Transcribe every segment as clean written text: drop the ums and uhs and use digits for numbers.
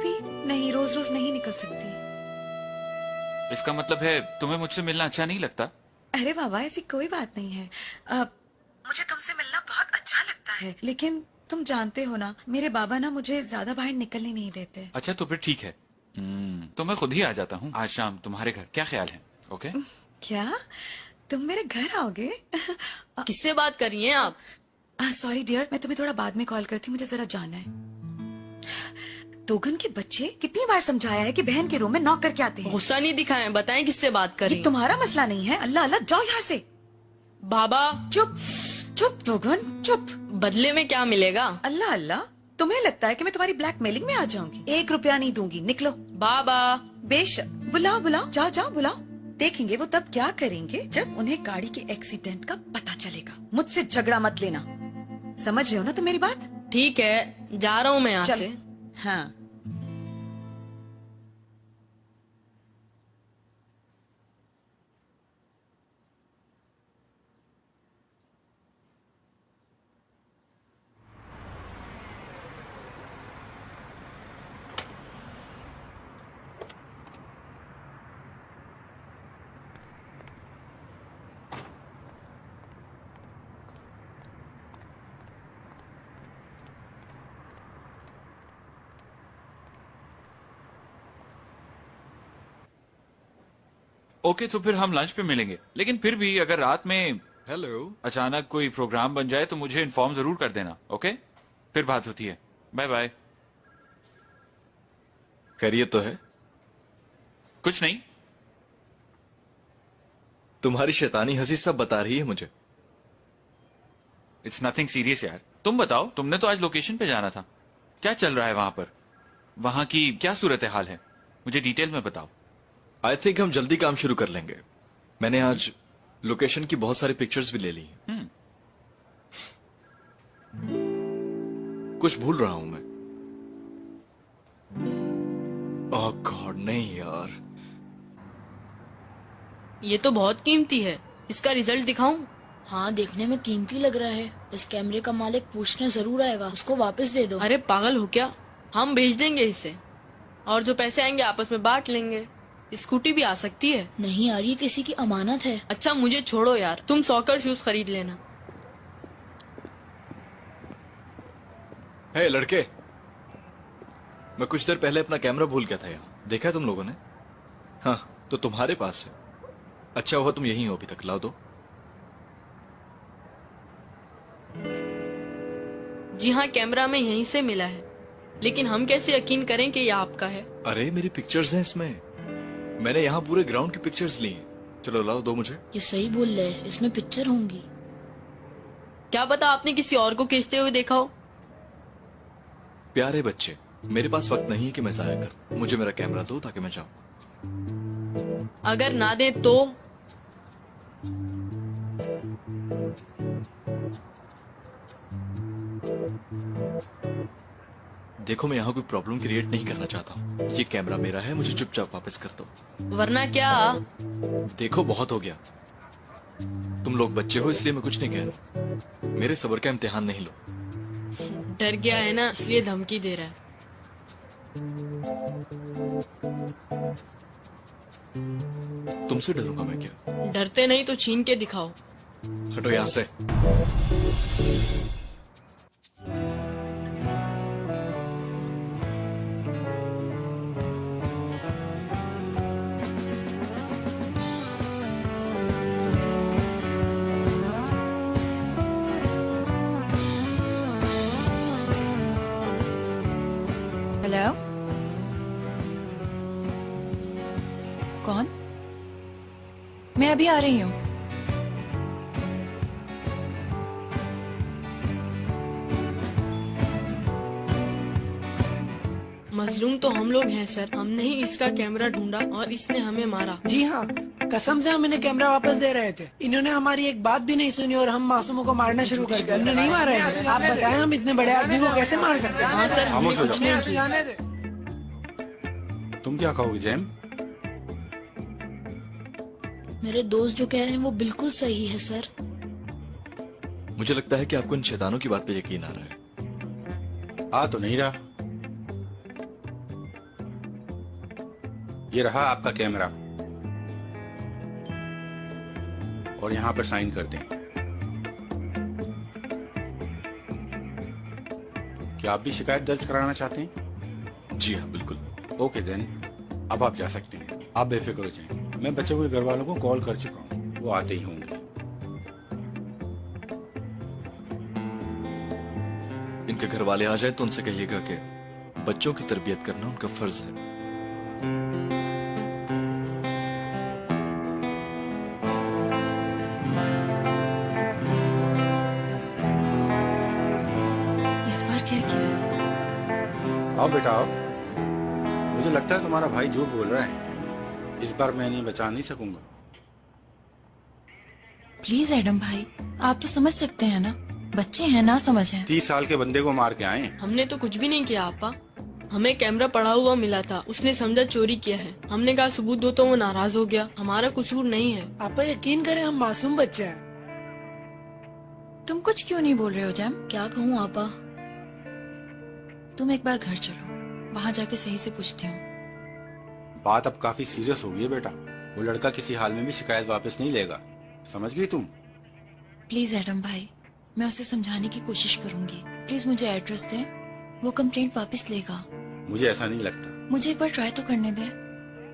भी नहीं, रोज रोज नहीं निकल सकती। इसका मतलब है तुम्हें मुझसे मिलना अच्छा नहीं लगता? अरे बाबा, ऐसी कोई बात नहीं है। मुझे तुमसे मिलना बहुत अच्छा लगता है, लेकिन तुम जानते हो ना, मेरे बाबा ना मुझे ज्यादा बाहर निकलने नहीं देते। अच्छा तो फिर ठीक है, तो मैं खुद ही आ जाता हूँ आज शाम तुम्हारे घर, क्या ख्याल है? ओके? क्या तुम मेरे घर आओगे? किससे बात कर रही हैं आप? सॉरी डियर, मैं तुम्हें थोड़ा बाद में कॉल करती हूँ, मुझे जरा जाना है। दोगन के बच्चे, कितनी बार समझाया है कि बहन के रूम में नॉक करके आते हैं। गुस्सा नहीं दिखाएं, बताएं किससे बात कर ये रही हैं? तुम्हारा मसला नहीं है। अल्लाह अल्लाह, जाओ यहाँ से। बाबा चुप चुप दोगन, चुप। बदले में क्या मिलेगा? अल्लाह अल्लाह, तुम्हें लगता है कि मैं तुम्हारी ब्लैकमेलिंग में आ जाऊंगी? 1 रुपया नहीं दूंगी, निकलो। बाबा बेशक, बुलाओ बुलाओ, जाओ जाओ बुलाओ। देखेंगे वो तब क्या करेंगे जब उन्हें गाड़ी के एक्सीडेंट का पता चलेगा। मुझसे झगड़ा मत लेना, समझ रहे हो ना तुम मेरी बात? ठीक है, जा रहा हूँ मैं यहाँ चल। से। हाँ। ओके तो फिर हम लंच पे मिलेंगे, लेकिन फिर भी अगर रात में हेलो। अचानक कोई प्रोग्राम बन जाए तो मुझे इन्फॉर्म जरूर कर देना। ओके, फिर बात होती है। Bye bye. खैरियत तो है? कुछ नहीं। तुम्हारी शैतानी हंसी सब बता रही है मुझे। इट्स नथिंग सीरियस यार। तुम बताओ, तुमने तो आज लोकेशन पे जाना था, क्या चल रहा है वहां पर? वहां की क्या सूरत हाल है, मुझे डिटेल में बताओ। आई थिंक हम जल्दी काम शुरू कर लेंगे। मैंने आज लोकेशन की बहुत सारी पिक्चर्स भी ले ली हैं। कुछ भूल रहा हूं मैं। ओह गॉड, नहीं यार। ये तो बहुत कीमती है, इसका रिजल्ट दिखाऊं? हाँ, देखने में कीमती लग रहा है। इस कैमरे का मालिक पूछने जरूर आएगा, उसको वापस दे दो। अरे पागल हो क्या, हम भेज देंगे इसे, और जो पैसे आएंगे आपस में बांट लेंगे। स्कूटी भी आ सकती है। नहीं यार, ये किसी की अमानत है। अच्छा मुझे छोड़ो यार, तुम सॉकर शूज खरीद लेना। हे लड़के, मैं कुछ देर पहले अपना कैमरा भूल गया था यहाँ। देखा है तुम लोगों ने? हाँ, तो तुम्हारे पास है। अच्छा हुआ तुम यहीं हो अभी तक, लाओ दो। जी हाँ, कैमरा में यहीं से मिला है, लेकिन हम कैसे यकीन करें कि ये आपका है? अरे मेरी पिक्चर्स हैं इसमें। मैंने यहाँ पूरे ग्राउंड की पिक्चर्स ली हैं। चलो लाओ दो मुझे। ये सही बोल रहे हैं, इसमें पिक्चर होंगी। क्या पता आपने किसी और को खींचते हुए देखा हो। प्यारे बच्चे, मेरे पास वक्त नहीं है कि मैं जाया करूं। मुझे मेरा कैमरा दो ताकि मैं जाऊं। अगर ना दे तो? देखो, मैं यहाँ कोई प्रॉब्लम क्रिएट नहीं करना चाहता हूँ। ये कैमरा मेरा है, मुझे चुपचाप वापस कर दो। वरना क्या? देखो बहुत हो गया। तुम लोग बच्चे हो इसलिए मैं कुछ नहीं कह रहा। मेरे सब्र का इम्तिहान नहीं लो। डर गया है ना, इसलिए धमकी दे रहा है। तुमसे डरूंगा मैं क्या? डरते नहीं तो छीन के दिखाओ। हटो यहाँ से। हेलो, कौन? मैं अभी आ रही हूँ। मजलूम तो हम लोग हैं सर, हमने ही इसका कैमरा ढूंढा और इसने हमें मारा। जी हाँ, कसम से हम इन्हें कैमरा वापस दे रहे थे। इन्होंने हमारी एक बात भी नहीं सुनी और हम मासूमों को मारना शुरू कर दिया। इन्हें नहीं मारा है। आप बताएं, हम इतने बड़े आदमी को कैसे मार सकते हैं? हाँ सर, हमने कुछ नहीं किया। तुम क्या कहोगे जैन? मेरे दोस्त जो कह रहे हैं वो बिल्कुल सही है सर। मुझे लगता है कि आपको इन शैतानों की बात पे यकीन आ रहा है। आ तो नहीं रहा। ये रहा आपका कैमरा, और यहाँ पर साइन कर दें। क्या आप भी शिकायत दर्ज कराना चाहते हैं? जी हाँ, बिल्कुल। ओके देन, अब आप जा सकते हैं। आप बेफिक्र हो जाएं। मैं बच्चों के घर वालों को कॉल कर चुका हूँ, वो आते ही होंगे। इनके घर वाले आ जाए तो उनसे कहिएगा कि बच्चों की तरबियत करना उनका फर्ज है। इस बार क्या किया? आओ बेटा आओ। मुझे लगता है तुम्हारा भाई झूठ बोल रहा है। इस बार मैं इन्हें बचा नहीं सकूंगा। प्लीज एडम भाई, आप तो समझ सकते हैं ना, बच्चे हैं, ना समझ है। 30 साल के बंदे को मार के आए हैं। हमने तो कुछ भी नहीं किया आपा। हमें कैमरा पड़ा हुआ मिला था, उसने समझा चोरी किया है। हमने कहा सबूत दो तो वो नाराज हो गया। हमारा कसूर नहीं है। आपा यकीन करें, हम मासूम बच्चे हैं। तुम कुछ क्यों नहीं बोल रहे हो जैम? क्या कहूँ आपा? तुम एक बार घर चलो, वहाँ जाके सही से पूछती हूँ। बात अब काफी सीरियस हो गई है बेटा। वो लड़का किसी हाल में भी शिकायत वापस नहीं लेगा, समझ गई तुम? प्लीज एडम भाई, मैं उसे समझाने की कोशिश करूंगी। प्लीज मुझे एड्रेस दे, वो कंप्लेंट वापस लेगा। मुझे ऐसा नहीं लगता। मुझे एक बार ट्राई तो करने दे।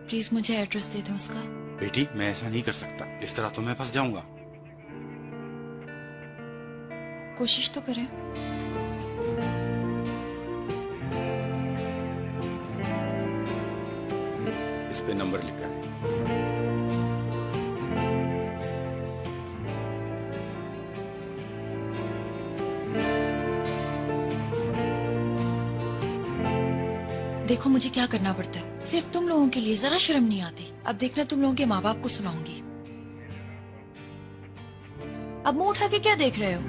प्लीज मुझे एड्रेस दे दे उसका। बेटी, मैं ऐसा नहीं कर सकता। इस तरह तो मैं फंस जाऊंगा। कोशिश तो करें। इस पे नंबर लिखा है। देखो मुझे क्या करना पड़ता है, सिर्फ तुम लोगों के लिए। जरा शर्म नहीं आती? अब देखना तुम लोगों के माँ बाप को सुनाऊंगी। अब मुंह उठा के क्या देख रहे हो?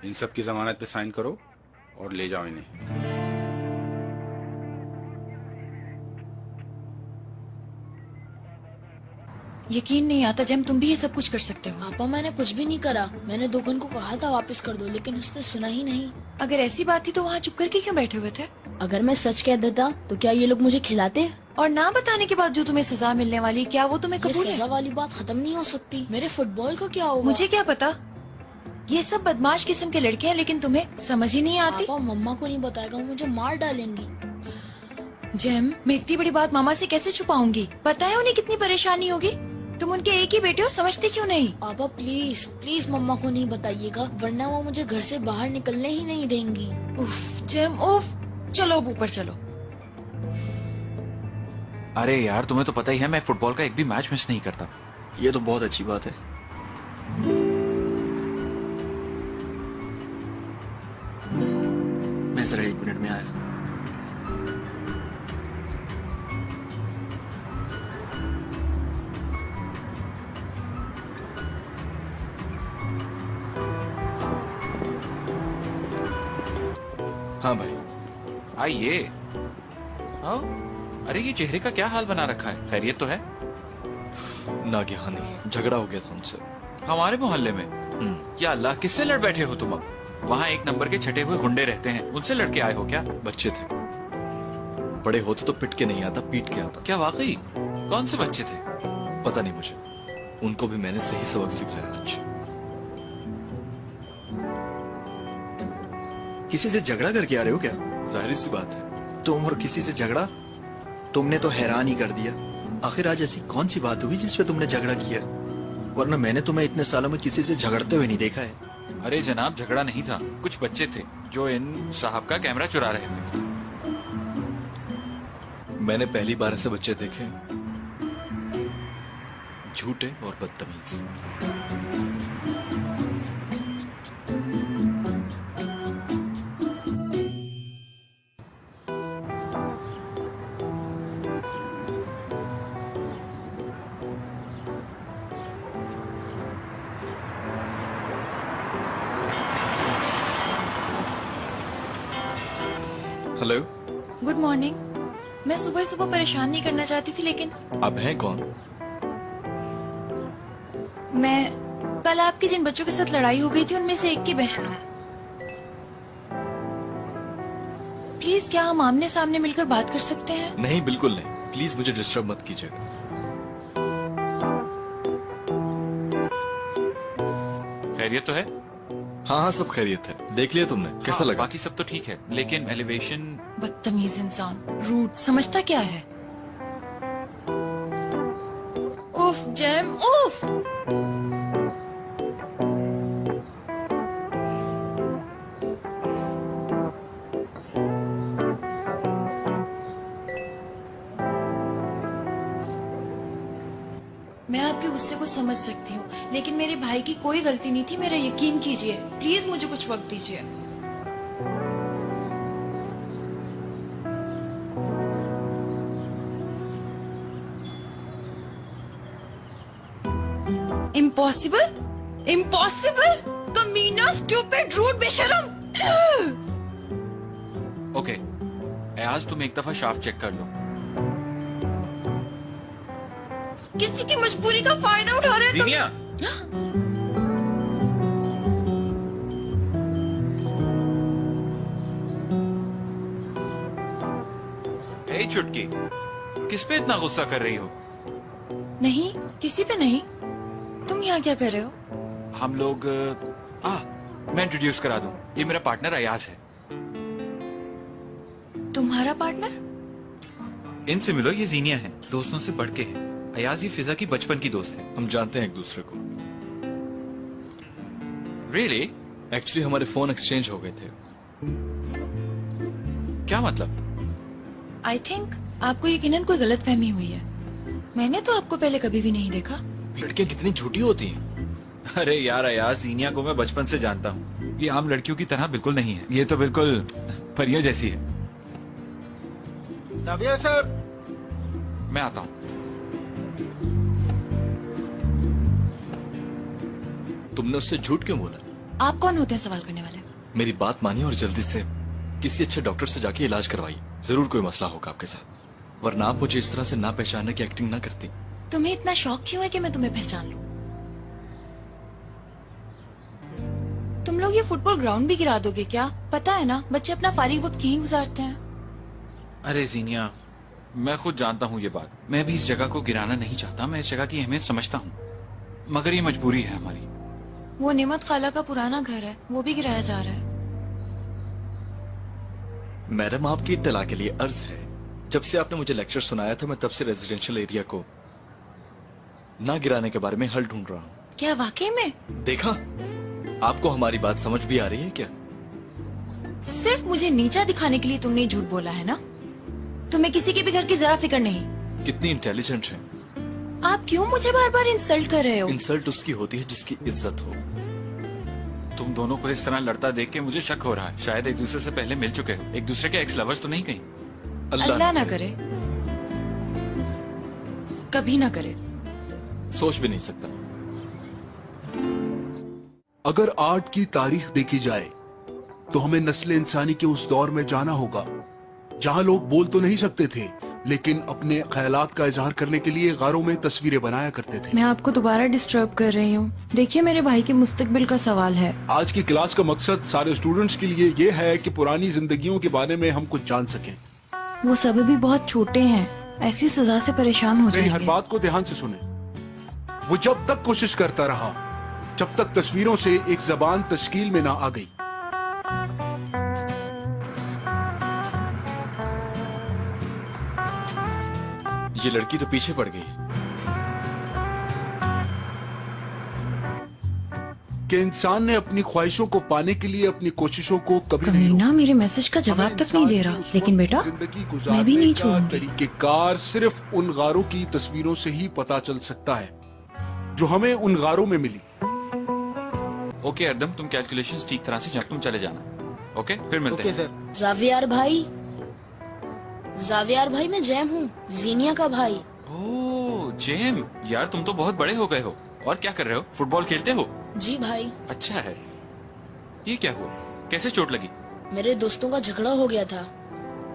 इन सब की जमानत पे साइन करो और ले जाओ इन्हें। यकीन नहीं आता जैम, तुम भी ये सब कुछ कर सकते हो। आपा मैंने कुछ भी नहीं करा। मैंने दुकान को कहा था वापस कर दो, लेकिन उसने सुना ही नहीं। अगर ऐसी बात थी तो वहाँ चुप करके क्यों बैठे हुए थे? अगर मैं सच कह देता तो क्या ये लोग मुझे खिलाते? और ना बताने के बाद जो तुम्हें सजा मिलने वाली, क्या वो तुम्हें ये कबूल सजा है? वाली बात खत्म नहीं हो सकती। मेरे फुटबॉल का क्या होगा? मुझे क्या पता। ये सब बदमाश किस्म के लड़के हैं, लेकिन तुम्हें समझ ही नहीं आती। पापा मम्मा को नहीं बताएगा, वो मुझे मार डालेंगी। जैम, मैं इतनी बड़ी बात मामा से कैसे छुपाऊंगी? पता है उन्हें कितनी परेशानी होगी। तुम उनके एक ही बेटे हो, समझते क्यों नहीं? पापा प्लीज प्लीज मम्मा को नहीं बताइएगा, वरना वो मुझे घर से बाहर निकलने ही नहीं देंगी। उफ जैम उफ। चलो अब ऊपर चलो। अरे यार, तुम्हें तो पता ही है मैं फुटबॉल का एक भी मैच मिस नहीं करता। ये तो बहुत अच्छी बात है। मैं जरा 1 मिनट में आया। हाँ भाई। आइए। आओ। अरे ये चेहरे का क्या हाल बना रखा है? खैरियत तो है? नागिहानी झगड़ा हो गया था उनसे। हमारे मोहल्ले में? या अल्लाह, किससे लड़ बैठे हो तुम? अब वहाँ एक नंबर के छठे हुए गुंडे रहते हैं, उनसे लड़के आए हो क्या? बच्चे थे, बड़े होते तो पिट के नहीं आता, पीट के आता। क्या वाकई? कौन से बच्चे थे? पता नहीं मुझे, उनको भी मैंने सही सबक सिखाया आज। किसी से झगड़ा करके आ रहे हो क्या? जाहिर सी बात है। तुम और किसी से झगड़ा? तुमने तो हैरान ही कर दिया। आखिर आज ऐसी कौन सी बात हुई जिसपे तुमने झगड़ा किया? वरना मैंने तुम्हें इतने सालों में किसी से झगड़ते हुए नहीं देखा है। अरे जनाब, झगड़ा नहीं था। कुछ बच्चे थे जो इन साहब का कैमरा चुरा रहे थे। मैंने पहली बार ऐसे बच्चे देखे, झूठे और बदतमीज। हेलो। Good morning. मैं सुबह सुबह परेशान नहीं करना चाहती थी, लेकिन अब है कौन? मैं कल आपके जिन बच्चों के साथ लड़ाई हो गई थी उनमें से एक की बहन हूँ। प्लीज क्या हम आमने सामने मिलकर बात कर सकते हैं? नहीं, बिल्कुल नहीं। प्लीज मुझे डिस्टर्ब मत कीजिएगा। खैरियत तो है? हाँ हाँ, सब खैरियत है। देख लिया तुमने? कैसा लगा? बाकी सब तो ठीक है, लेकिन एलिवेशन। बदतमीज इंसान, रूट, समझता क्या है? उफ जैम, उफ। मैं आपके गुस्से को समझ सकती हूँ, लेकिन मेरे भाई की कोई गलती नहीं थी, मेरा यकीन कीजिए। प्लीज मुझे कुछ वक्त दीजिए। इम्पॉसिबल, इम्पॉसिबल, कमीना, स्टूपिड, रूड, बेशरम। ओके, आज तुम एक दफा शाफ्ट चेक कर लो। किसी की मजबूरी का फायदा उठा रहे हैं जीनिया, हे चुटकी, किस पे इतना गुस्सा कर रही हो? नहीं, किसी पे नहीं। तुम यहाँ क्या कर रहे हो? हम लोग मैं इंट्रोड्यूस करा दूं, ये मेरा पार्टनर अयाज है। तुम्हारा पार्टनर? इनसे मिलो, ये जीनिया है, दोस्तों से बढ़ के है। अयाज ये फिजा की बचपन की दोस्त है। हम जानते हैं एक दूसरे को। रियली? एक्चुअली हमारे फोन एक्सचेंज हो गए थे। क्या मतलब? आई थिंक आपको यकीनन कोई गलत फहमी हुई है। मैंने तो आपको पहले कभी भी नहीं देखा। लड़कियां कितनी झूठी होती हैं। अरे यार अयाज, जीनिया को मैं बचपन से जानता हूँ। ये आम लड़कियों की तरह बिल्कुल नहीं है, ये तो बिल्कुल परियों जैसी है। जावियर सर, मैं आता हूँ। तुमने उससे झूठ क्यों बोला? आप कौन होते हैं सवाल करने वाले? मेरी बात मानिए और जल्दी से किसी अच्छे डॉक्टर से जाके इलाज करवाइए। जरूर कोई मसला होगा आपके साथ, वरना आप मुझे इस तरह से ना पहचानने की एक्टिंग ना करती। तुम्हें इतना शौक क्यों है कि मैं तुम्हें पहचान लूं? तुम लोग ये फुटबॉल ग्राउंड भी गिरा दोगे क्या? पता है ना, बच्चे अपना फारिग वक्त यहीं गुजारते हैं। अरे जीनिया, मैं खुद जानता हूँ ये बात। मैं भी इस जगह को गिराना नहीं चाहता, मैं इस जगह की अहमियत समझता हूँ, मगर ये मजबूरी है हमारी। वो नेमत खाला का पुराना घर है, वो भी गिराया जा रहा है। मैडम, आपकी इत्तला के लिए अर्ज है, जब से आपने मुझे लेक्चर सुनाया था, मैं तब से रेजिडेंशियल एरिया को ना गिराने के बारे में हल ढूंढ रहा हूँ। क्या वाकई में? देखा, आपको हमारी बात समझ भी आ रही है क्या? सिर्फ मुझे नीचा दिखाने के लिए तुमने झूठ बोला है ना? तुम्हें किसी के भी घर की जरा फिक्र नहीं। कितनी इंटेलिजेंट है आप। क्यों मुझे बार बार इंसल्ट कर रहे हो? इंसल्ट उसकी होती है जिसकी इज्जत हो। तुम दोनों को इस तरह लड़ता देख के मुझे शक हो रहा है। शायद एक दूसरे से पहले मिल चुके हो। एक दूसरे के एक्स लवर्स तो नहीं कहीं? अल्लाह ना करे, कभी ना करे। सोच भी नहीं सकता। अगर आर्ट की तारीख देखी जाए तो हमें नस्ल इंसानी के उस दौर में जाना होगा जहां लोग बोल तो नहीं सकते थे, लेकिन अपने ख्यालात का इजहार करने के लिए गारों में तस्वीरें बनाया करते थे। मैं आपको दोबारा डिस्टर्ब कर रही हूँ। देखिए, मेरे भाई के मुस्तकबिल का सवाल है। आज की क्लास का मकसद सारे स्टूडेंट्स के लिए ये है कि पुरानी जिंदगियों के बारे में हम कुछ जान सकें। वो सब भी बहुत छोटे हैं, ऐसी सजा से परेशान हो मेरी हर जाएंगे। बात को ध्यान से सुने। वो जब तक कोशिश करता रहा, जब तक तस्वीरों से एक जबान तश्कील में ना आ गई। ये लड़की तो पीछे पड़ गई कि इंसान ने अपनी ख्वाहिशों को पाने के लिए अपनी कोशिशों को कभी नहीं कमीना मेरे मैसेज का जवाब तक नहीं दे रहा। लेकिन बेटा, मैं भी नहीं छोड़ूंगी। तरीकेकार सिर्फ उन गारों की तस्वीरों से ही पता चल सकता है जो हमें उन गारों में मिली। ओके अर्दम, तुम कैलकुलेशंस ठीक तरह से जान, तुम चले जाना। ओके, फिर मिलते हैं। जावियर भाई, जावियर भाई, मैं जैम हूँ, जीनिया का भाई। ओह जेम, यार तुम तो बहुत बड़े हो गए हो। और क्या कर रहे हो? फुटबॉल खेलते हो? जी भाई। अच्छा है। ये क्या हुआ? कैसे चोट लगी? मेरे दोस्तों का झगड़ा हो गया था।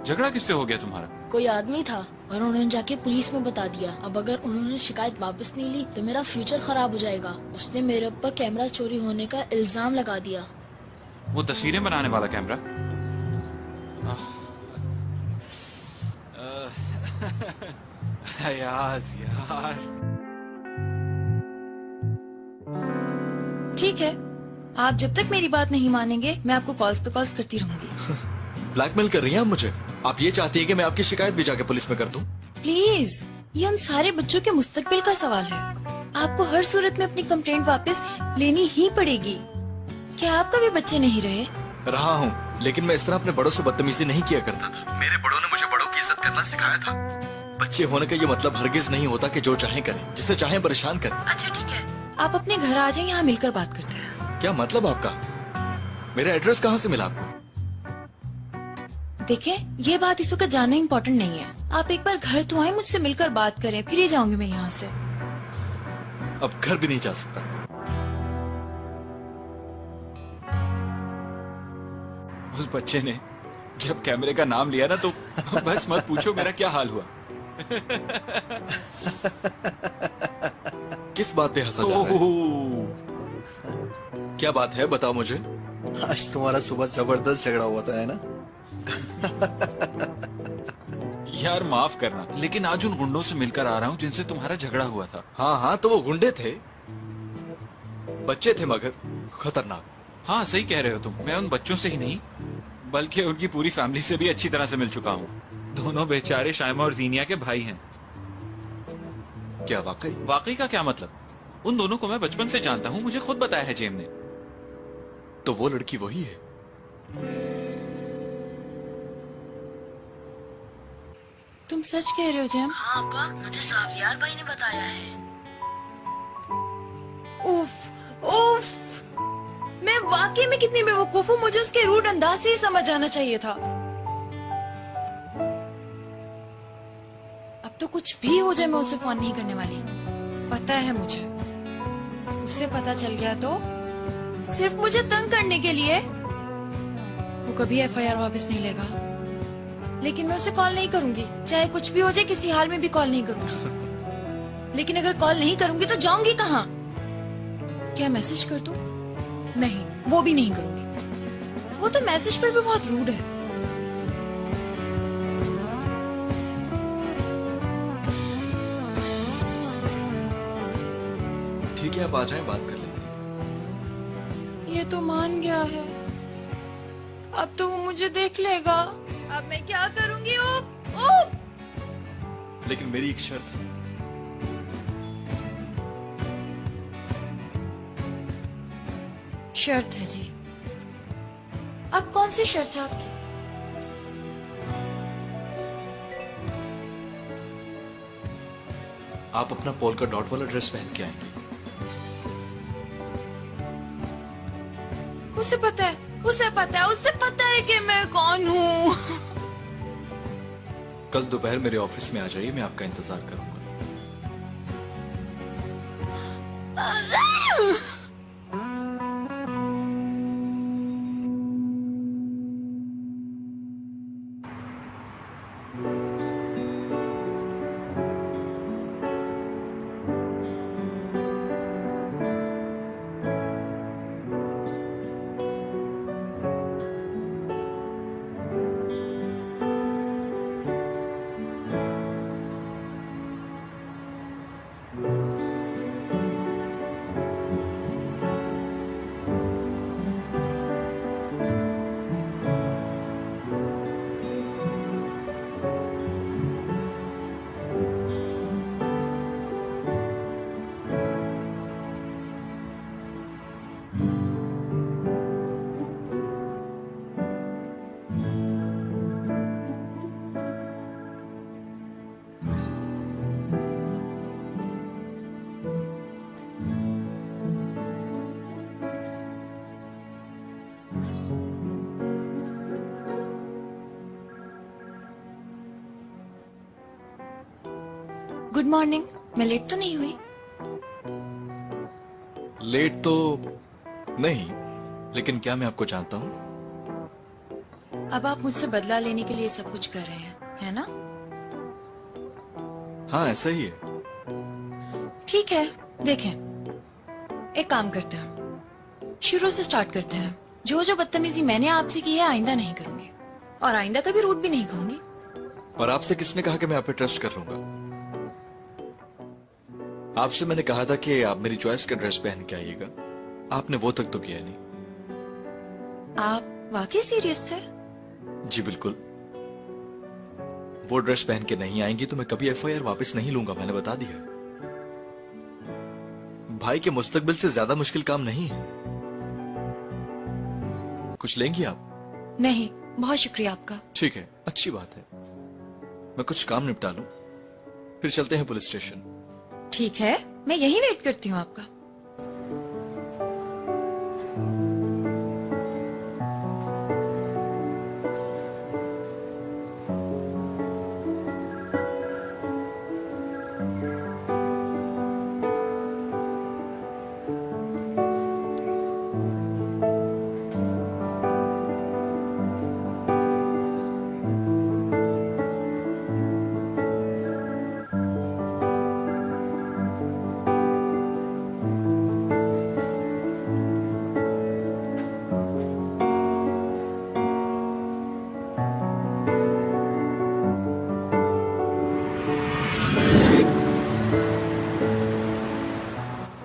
झगड़ा किससे हो गया तुम्हारा? कोई आदमी था और उन्होंने जाके पुलिस में बता दिया। अब अगर उन्होंने शिकायत वापस नहीं ली तो मेरा फ्यूचर खराब हो जाएगा। उसने मेरे ऊपर कैमरा चोरी होने का इल्जाम लगा दिया। वो तस्वीरें बनाने वाला कैमरा? अयाज यार। ठीक है, आप जब तक मेरी बात नहीं मानेंगे मैं आपको कॉल्स पे कॉल्स करती रहूंगी। ब्लैकमेल कर रही हैं आप मुझे? आप ये चाहती हैं कि मैं आपकी शिकायत भी जाके पुलिस में कर दूं? प्लीज, ये हम सारे बच्चों के मुस्तकबिल का सवाल है। आपको हर सूरत में अपनी कंप्लेंट वापस लेनी ही पड़ेगी। क्या आप कभी बच्चे नहीं रहे? रहा हूँ, लेकिन मैं इस तरह अपने बड़ों से बदतमीजी नहीं किया करता था। मेरे बड़ों ने मुझे बड़ों की इज्जत करना सिखाया था। बच्चे होने का ये मतलब हरगिज नहीं होता कि जो चाहे करें, जिसे चाहे परेशान करें। अच्छा ठीक है, आप अपने घर आ जाएं, यहाँ मिलकर बात करते हैं। क्या मतलब आपका? मेरा एड्रेस कहाँ से मिला आपको? देखिए, ये बात इस वक्त जानना इम्पोर्टेंट नहीं है। आप एक बार घर तो आए, मुझसे मिलकर बात करें, फिर ही जाऊंगी मैं यहाँ से। अब घर भी नहीं जा सकता। उस बच्चे ने जब कैमरे का नाम लिया ना तो बस मत पूछो मेरा क्या हाल हुआ। किस बात पे हंसा जा रहा है? क्या बात है, बताओ मुझे। आज तुम्हारा सुबह जबरदस्त झगड़ा हुआ था, है ना? यार माफ करना, लेकिन आज उन गुंडों से मिलकर आ रहा हूँ जिनसे तुम्हारा झगड़ा हुआ था। हाँ हाँ, तो वो गुंडे थे, बच्चे थे मगर खतरनाक। हाँ सही कह रहे हो तुम। मैं उन बच्चों से ही नहीं बल्कि उनकी पूरी फैमिली से भी अच्छी तरह से मिल चुका हूँ। दोनों बेचारे शाइमा और जीनिया के भाई हैं। क्या वाकई? वाकई का क्या मतलब? उन दोनों को मैं बचपन से जानता हूँ, मुझे खुद बताया है जेम ने। तो वो लड़की वही है? तुम सच कह रहे हो जेम? हाँ अब्बा, मुझे साफियार भाई ने बताया है। उफ उफ, मैं वाकई में कितनी बेवकूफ हूँ। मुझे उसके रूड अंदाज से ही समझ आना चाहिए था। अब तो कुछ भी हो जाए मैं उसे फोन नहीं करने वाली। पता है मुझे, उसे पता चल गया तो सिर्फ मुझे तंग करने के लिए वो कभी एफआईआर वापस नहीं लेगा। लेकिन मैं उसे कॉल नहीं करूंगी, चाहे कुछ भी हो जाए, किसी हाल में भी कॉल नहीं करूंगी। लेकिन अगर कॉल नहीं करूंगी तो जाऊंगी कहाँ? क्या मैसेज कर दूं? नहीं, वो भी नहीं करूंगी। वो तो मैसेज पर भी बहुत रूड है। ठीक है, आप आ जाएं, बात कर लेते हैं। ये तो मान गया है, अब तो वो मुझे देख लेगा। अब मैं क्या करूंगी? ओप ओप। लेकिन मेरी एक शर्त है। शर्त है जी? अब कौन सी शर्त है आपकी? आप अपना पोल्का डॉट वाला ड्रेस पहन के आएंगे। उसे पता है, उसे पता है, उसे पता है कि मैं कौन हूँ। कल दोपहर मेरे ऑफिस में आ जाइए, मैं आपका इंतजार करूंगा। Good morning. मैं लेट तो नहीं हुई? लेट तो नहीं, लेकिन क्या मैं आपको जानता हूँ? अब आप मुझसे बदला लेने के लिए सब कुछ कर रहे हैं, है ना? हाँ ऐसा ही है। ठीक है, देखें, एक काम करते हैं, शुरू से स्टार्ट करते हैं। जो जो बदतमीजी मैंने आपसे की है आइंदा नहीं करूंगी, और आइंदा कभी रूट भी नहीं कहूंगी। और आपसे किसने कहा कि मैं आप पे ट्रस्ट कर लूंगा? आपसे मैंने कहा था कि आप मेरी चॉइस का ड्रेस पहन के आइएगा, आपने वो तक तो किया नहीं। आप वाकई सीरियस थे? जी बिल्कुल। वो ड्रेस पहन के नहीं आएंगी तो मैं कभी एफआईआर वापस नहीं लूंगा, मैंने बता दिया। भाई के मुस्तकबिल से ज्यादा मुश्किल काम नहीं है। कुछ लेंगी आप? नहीं, बहुत शुक्रिया आपका। ठीक है, अच्छी बात है। मैं कुछ काम निपटा लूं, फिर चलते हैं पुलिस स्टेशन। ठीक है, मैं यही वेट करती हूँ आपका।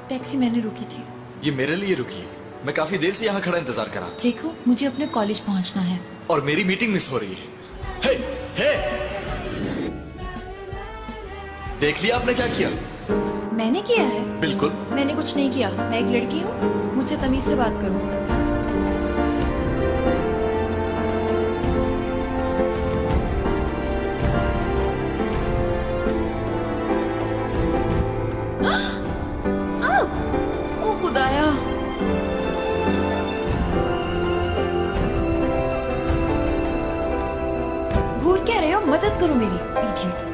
टैक्सी मैंने रुकी थी। ये मेरे लिए रुकी है, मैं काफी देर से यहाँ खड़ा इंतजार कर रहा था। देखो, मुझे अपने कॉलेज पहुँचना है। और मेरी मीटिंग मिस हो रही है। हे, हे! देख लिया आपने क्या किया? मैंने किया है? बिल्कुल। मैंने कुछ नहीं किया, मैं एक लड़की हूँ, मुझसे तमीज से बात करो। ओ खुदाया! घूर क्या रहे हो? मदद करो मेरी, इडियट।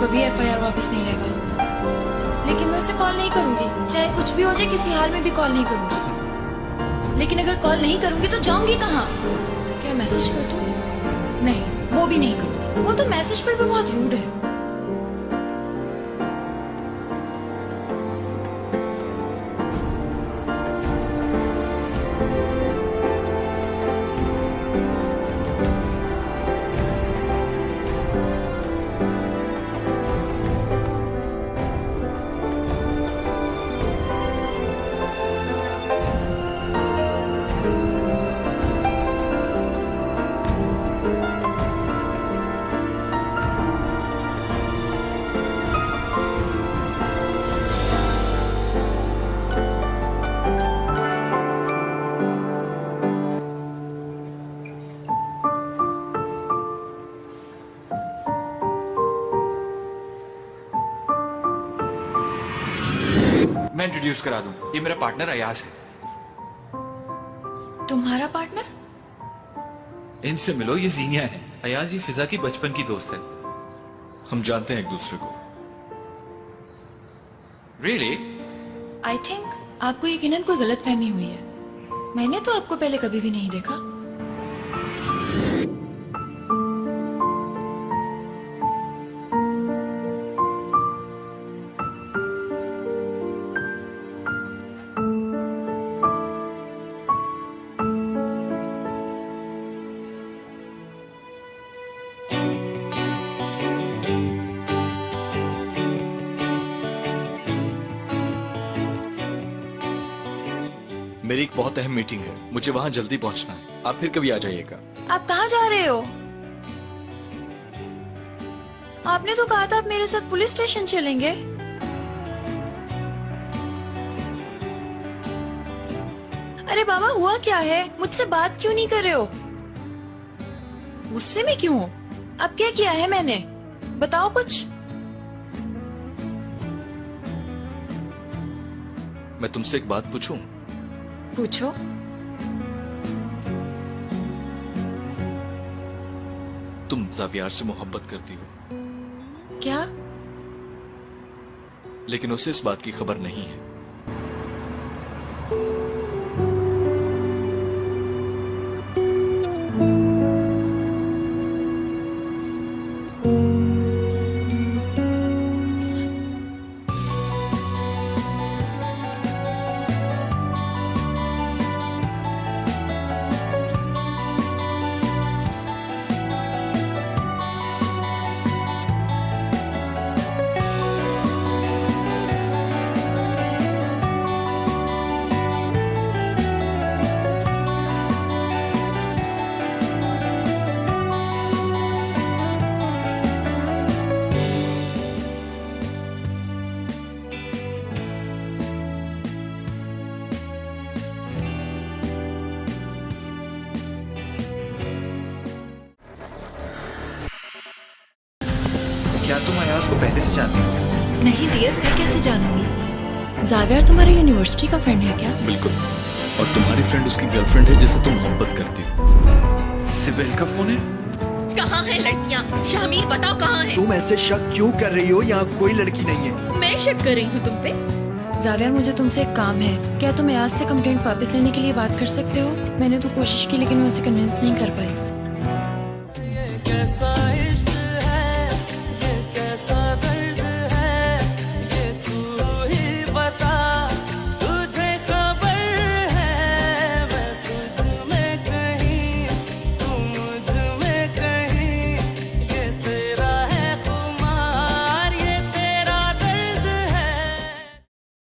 कभी एफआईआर वापस नहीं लेगा, लेकिन मैं उसे कॉल नहीं करूंगी। चाहे कुछ भी हो जाए, किसी हाल में भी कॉल नहीं करूंगी। लेकिन अगर कॉल नहीं करूंगी तो जाऊंगी कहाँ? क्या मैसेज कर दूं? नहीं, वो भी नहीं करूंगी। वो तो मैसेज पर भी बहुत रूड है। मैं इंट्रोड्यूस करा दूं, ये मेरा पार्टनर अयाज है। तुम्हारा पार्टनर? इनसे मिलो, ये जीनिया है। अयाज ये फिजा की बचपन की दोस्त है। हम जानते हैं एक दूसरे को। Really? आई थिंक आपको यकीनन कोई गलतफहमी हुई है। मैंने तो आपको पहले कभी भी नहीं देखा। मेरी एक बहुत अहम मीटिंग है, मुझे वहाँ जल्दी पहुँचना है। आप फिर कभी आ जाइएगा। आप कहाँ जा रहे हो? आपने तो कहा था आप मेरे साथ पुलिस स्टेशन चलेंगे। अरे बाबा, हुआ क्या है? मुझसे बात क्यों नहीं कर रहे हो? गुस्से में क्यों हो? अब क्या किया है मैंने? बताओ कुछ। मैं तुमसे एक बात पूछूं? पूछो। तुम जावियार से मोहब्बत करती हो, क्या? लेकिन उसे इस बात की खबर नहीं है। क्या तुम अयाज को पहले से जानती हो? नहीं डियर, मैं कैसे जानूंगी? जावियर तुम्हारे यूनिवर्सिटी का फ्रेंड है क्या? बिल्कुल। और तुम्हारी फ्रेंड उसकी गर्लफ्रेंड है जिसे तुम मोहब्बत करती हो। सिबेल का फोन है? कहाँ है लड़कियाँ? शामिर बताओ कहाँ है? तुम ऐसे शक क्यों कर रही हो? यहाँ कोई लड़की नहीं है। मैं शक कर रही हूँ तुम पे? जावियर, मुझे तुमसे एक काम है। क्या तुम अयाज से कंप्लेंट वापस लेने के लिए बात कर सकते हो? मैंने तो कोशिश की लेकिन मैं उसे कन्विंस नहीं कर पाई।